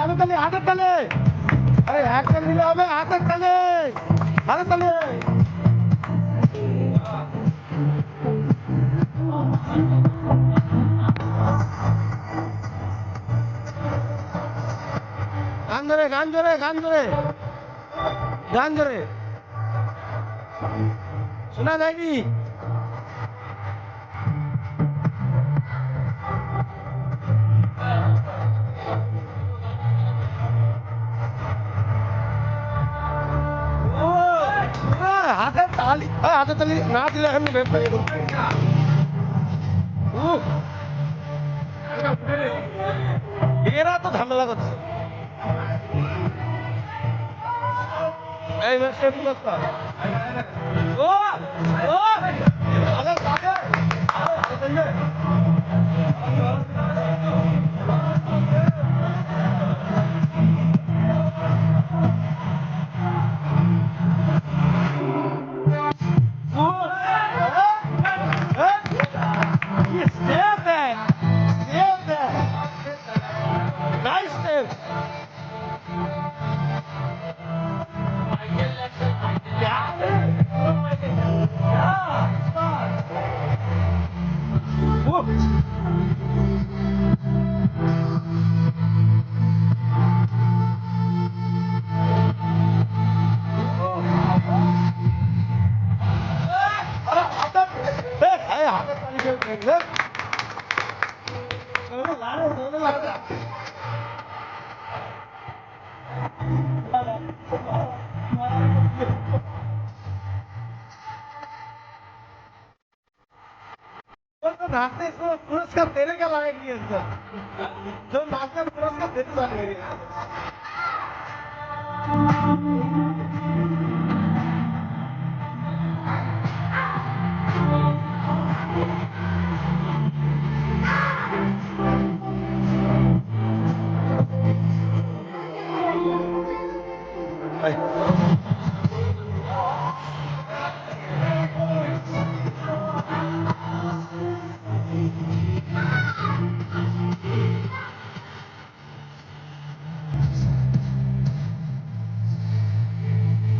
হাতের তালে হাতের তালে আরে একটা দিলে হবে হাতের তালে হাতের তালে গান ধরে গান ধরে গান ধরে গান ধরে শোনা যায়নি হাতের তালি হাতের তালি না দিলে এখন এরা তো ঝামেলা করছে এই সে পুরস্কার ও ও আগে আগে Nice step. नाचने को पुरस्कार देने का लायक नहीं है सर जो नाचने पुरस्कार देने वाले हैं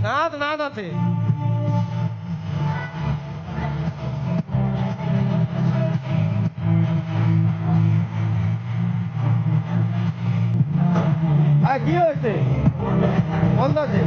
नाद नाद आते কি হয়েছে বন্ধ আছে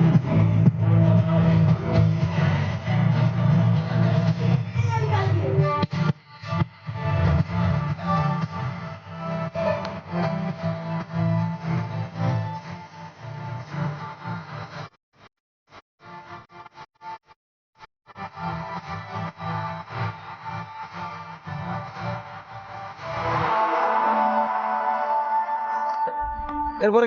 এরপরে